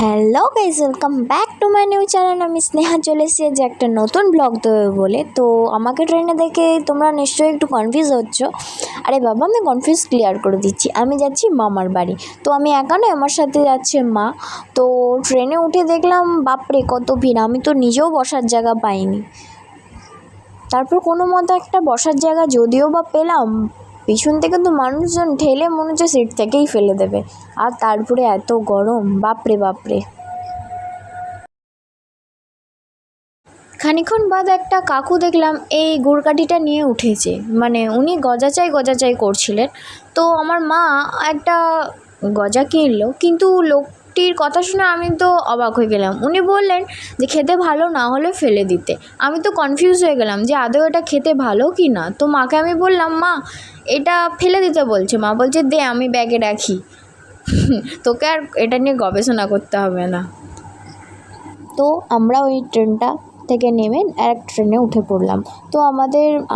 Hello guys, welcome back to my new channel. আমি স্নেহা চলে এসেছি যে একটা নতুন ব্লগ দেবে বলে। তো আমাকে ট্রেনে দেখে তোমরা নিশ্চয়ই একটু কনফিউজ হচ্ছ। আরে বাবা, আমি কনফিউজ ক্লিয়ার করে দিচ্ছি। আমি যাচ্ছি মামার বাড়ি। তো আমি একা নয়, আমার সাথে যাচ্ছে মা। তো ট্রেনে উঠে দেখলাম বাপরে কত ভিড়, আমি তো নিজেও বসার জায়গা পাইনি। তারপর কোনো মতো একটা বসার জায়গা যদিও বা পেলাম, পিছন থেকে তো মানুষজন ঠেলে মনে হচ্ছে সিট থেকেই ফেলে দেবে। আর তারপরে এত গরম, বাপরে বাপরে। খানিকক্ষণ বাদ একটা কাকু দেখলাম এই গুড়কাঠিটা নিয়ে উঠেছে, মানে উনি গজা চাই করছিলেন। তো আমার মা একটা গজা কিনলো, কিন্তু লোকটির কথা শুনে আমি তো অবাক হয়ে গেলাম। উনি বললেন যে খেতে ভালো না হলে ফেলে দিতে। আমি তো কনফিউজ হয়ে গেলাম যে আদৌ এটা খেতে ভালো কি না। তো মাকে আমি বললাম, মা এটা ফেলে দিতে বলছে। মা বলছে দে, আমি ব্যাগে রাখি, তোকে আর এটা নিয়ে গবেষণা করতে হবে না। তো আমরা ওই ট্রেনটা থেকে নেমে এক ট্রেনে উঠে পড়লাম। তো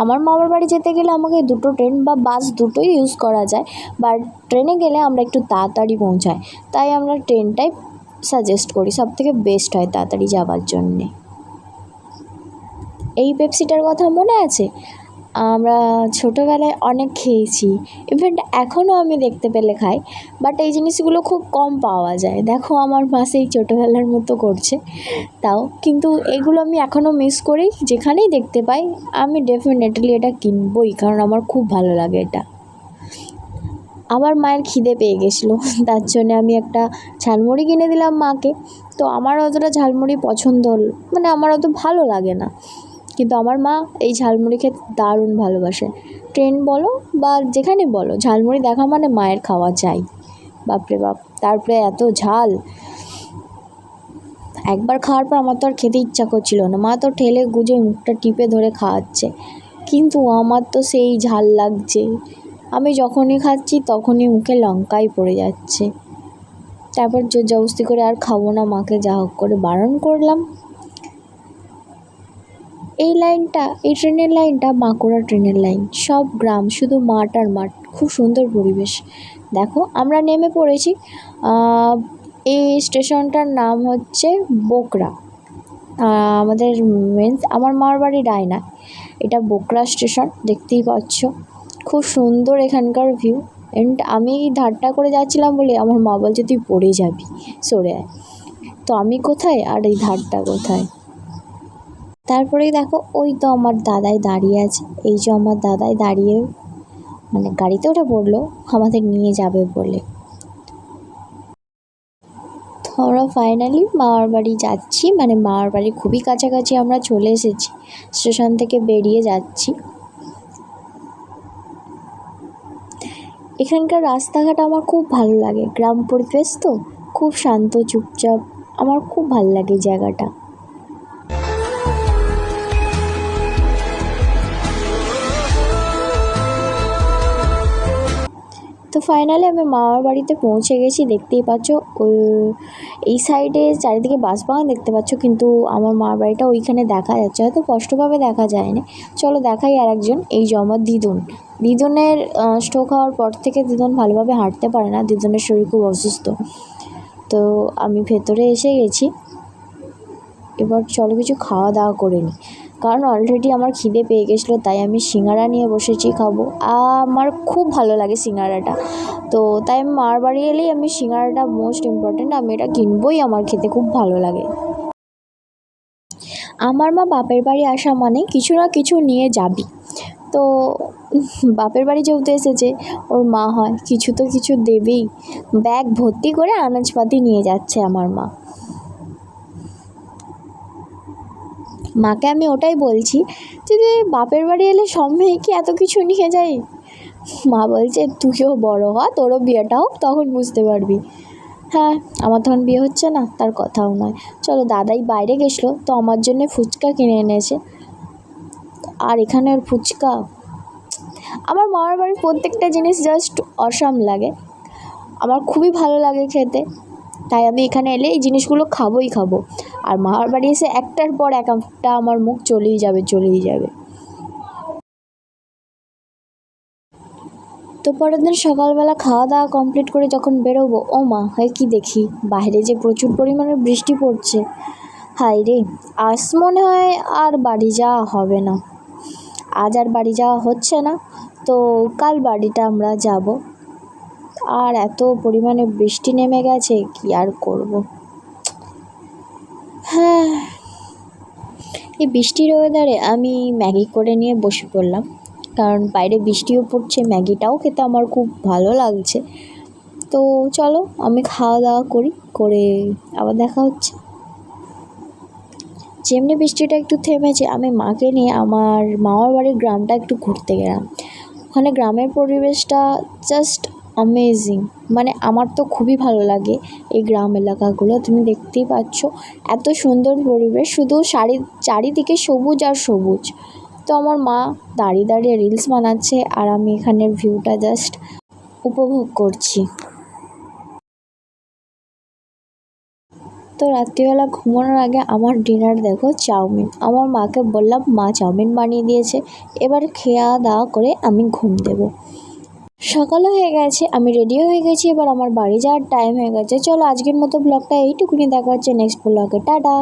আমার মামার বাড়ি যেতে গেলে আমাকে দুটো ট্রেন বা বাস দুটোই ইউজ করা যায়, বাট ট্রেনে গেলে আমরা একটু তাড়াতাড়ি পৌঁছাই, তাই আমরা ট্রেনটাই সাজেস্ট করি, সবথেকে বেস্ট হয় তাড়াতাড়ি যাওয়ার জন্যে। এই পেপসিটার কথা মনে আছে? আমরা ছোটোবেলায় অনেক খেয়েছি, ইভেন এখনও আমি দেখতে পেলে খাই, বাট এই জিনিসগুলো খুব কম পাওয়া যায়। দেখো আমার মা সেই ছোটোবেলার মতো করছে, তাও কিন্তু এগুলো আমি এখনও মিস করি। যেখানেই দেখতে পাই আমি ডেফিনেটলি এটা কিনবই, কারণ আমার খুব ভালো লাগে এটা। আমার মায়ের খিদে পেয়ে গেছিলো, তার জন্য আমি একটা ঝালমুড়ি কিনে দিলাম মাকে। তো আমার অতটা ঝালমুড়ি পছন্দ মানে আমার অত ভালো লাগে না, কিন্তু আমার মা এই ঝালমুড়ি খেতে দারুণ ভালোবাসে। ট্রেন বলো বা যেখানে বলো, ঝালমুড়ি দেখা মানে মায়ের খাওয়া চাই। বাপরে বাপ, তারপরে এত ঝাল, একবার খাওয়ার পর আমার তো আর খেতে ইচ্ছা করছিল না। মা তো ঠেলে গুজে মুখটা টিপে ধরে খাওয়াচ্ছে, কিন্তু আমার তো সেই ঝাল লাগছে। আমি যখনই খাচ্ছি তখনই মুখে লঙ্কাই পড়ে যাচ্ছে। তারপর জোর জবরদস্তি করে আর খাবো না, মাকে যা হোক করে বারণ করলাম। এই ট্রেনের লাইনটা বাঁকুড়া ট্রেনের লাইন, সব গ্রাম, শুধু মাঠ আর মাঠ, খুব সুন্দর পরিবেশ। দেখো আমরা নেমে পড়েছি। এই স্টেশনটার নাম হচ্ছে বোকরা। আমাদের আমার মামার বাড়ি ডায়না, এটা বোকরা স্টেশন, দেখতেই পাচ্ছ। খুব সুন্দর এখানকার ভিউ। এন্ড আমি এই ধারটা করে যাচ্ছিলাম বলে আমার মা বলছে তুই পড়ে যাবি, সরে আয়। তো আমি কোথায় আর এই ধারটা কোথায়। তারপরেই দেখো ওই তো আমার দাদাই দাঁড়িয়ে আছে। এই যে আমার দাদাই দাঁড়িয়ে মানে গাড়িতে উঠে পড়লো আমাদের নিয়ে যাবে বলে। তো আমরা ফাইনালি মামার বাড়ি যাচ্ছি, মানে মামার বাড়ি খুবই কাছাকাছি আমরা চলে এসেছি, স্টেশন থেকে বেরিয়ে যাচ্ছি। এখানকার রাস্তাঘাট আমার খুব ভালো লাগে, গ্রাম পরিবেশ তো, খুব শান্ত চুপচাপ, আমার খুব ভালো লাগে জায়গাটা। তো ফাইনালি আমি মামার বাড়িতে পৌঁছে গেছি, দেখতেই পাচ্ছ। এই সাইডে চারিদিকে বাস বাগান দেখতে পাচ্ছ, কিন্তু আমার মামার বাড়িটা ওইখানে দেখা যাচ্ছে, হয়তো স্পষ্টভাবে দেখা যায় না। চলো দেখাই আর একজন, এই যে আমার দিদুনের স্ট্রোক হওয়ার পর থেকে দিদুন ভালোভাবে হাঁটতে পারে না, দিদুনের শরীর খুব অসুস্থ। তো আমি ভেতরে এসে গেছি, এবার চলো কিছু খাওয়া দাওয়া করে নিই, কারণ অলরেডি আমার খিদে পেয়ে গেছিলো, তাই আমি সিঙ্গারা নিয়ে বসেছি খাবো। আমার খুব ভালো লাগে সিঙ্গারাটা, তো তাই আমি মার বাড়ি এলেই আমি সিঙ্গারাটা মোস্ট ইম্পর্ট্যান্ট, আমি এটা কিনবই, আমার খেতে খুব ভালো লাগে। আমার মা বাপের বাড়ি আসা মানে কিছু না কিছু নিয়ে যাবি, তো বাপের বাড়ি যেহেতু এসেছে, ওর মা হয় কিছু তো কিছু দেবেই। ব্যাগ ভর্তি করে আনাজপাতি নিয়ে যাচ্ছে আমার মা। মাকে আমি ওটাই বলছি যে বাপের বাড়ি এলে সব মেয়ে কি এত কিছু নিয়ে যাই। মা বলছে তুইও বড় হ, তোরও বিয়েটা হোক, তখন বুঝতে পারবি। হ্যাঁ, আমার তখন বিয়ে হচ্ছে না, তার কথাও নয়। চলো, দাদাই বাইরে গেছিলো, তো আমার জন্য ফুচকা কিনে এনেছে। আর এখানের ফুচকা, আমার মামার বাড়ির প্রত্যেকটা জিনিস জাস্ট অসাম লাগে, আমার খুবই ভালো লাগে খেতে, তাই আমি এখানে এলে এই জিনিসগুলো খাবো। আর মামার বাড়ি এসে একটার পর একটা আমার মুখ চলেই যাবে। তো পরের দিন সকালবেলা খাওয়া দাওয়া কমপ্লিট করে যখন বেরোবো, ও মা হয় কি দেখি বাইরে যে প্রচুর পরিমাণে বৃষ্টি পড়ছে। হায় রে, আজ মনে হয় আর বাড়ি যাওয়া হবে না। আজ আর বাড়ি যাওয়া হচ্ছে না, তো কাল বাড়িটা আমরা যাব। আর এত পরিমাণে বৃষ্টি নেমে গেছে, কি আর করব। হ্যাঁ, এই বৃষ্টির ওয়েদারে আমি ম্যাগি করে নিয়ে বসে পড়লাম, কারণ বাইরে বৃষ্টিও পড়ছে, ম্যাগিটাও খেতে আমার খুব ভালো লাগছে। তো চলো আমি খাওয়া দাওয়া করি, করে আবার দেখা হচ্ছে। যেমনি বৃষ্টিটা একটু থেমেছে, আমি মাকে নিয়ে আমার মামার বাড়ির গ্রামটা একটু ঘুরতে গেলাম। ওখানে গ্রামের পরিবেশটা জাস্ট অ্যামেজিং, মানে আমার তো খুবই ভালো লাগে এই গ্রাম এলাকাগুলো। তুমি দেখতেই পাচ্ছ এত সুন্দর পরিবেশ, শুধু চারিদিকে সবুজ আর সবুজ। তো আমার মা দাঁড়িয়ে দাঁড়িয়ে রিলস বানাচ্ছে, আর আমি এখানের ভিউটা জাস্ট উপভোগ করছি। তো রাত্রিবেলা ঘুমানোর আগে আমার ডিনার দেখো, চাউমিন। আমার মাকে বললাম, মা চাউমিন বানিয়ে দিয়েছে, এবার খেয়া দাওয়া করে আমি ঘুম দেবো। সকালও হয়ে গেছে, আমি রেডিও হয়ে গেছি, এবার আমার বাড়ি যাওয়ার টাইম হয়ে গেছে। চলো আজকের মতো ব্লগটা এইটুকুনি, দেখা হচ্ছে নেক্সট ব্লগে, টাটা।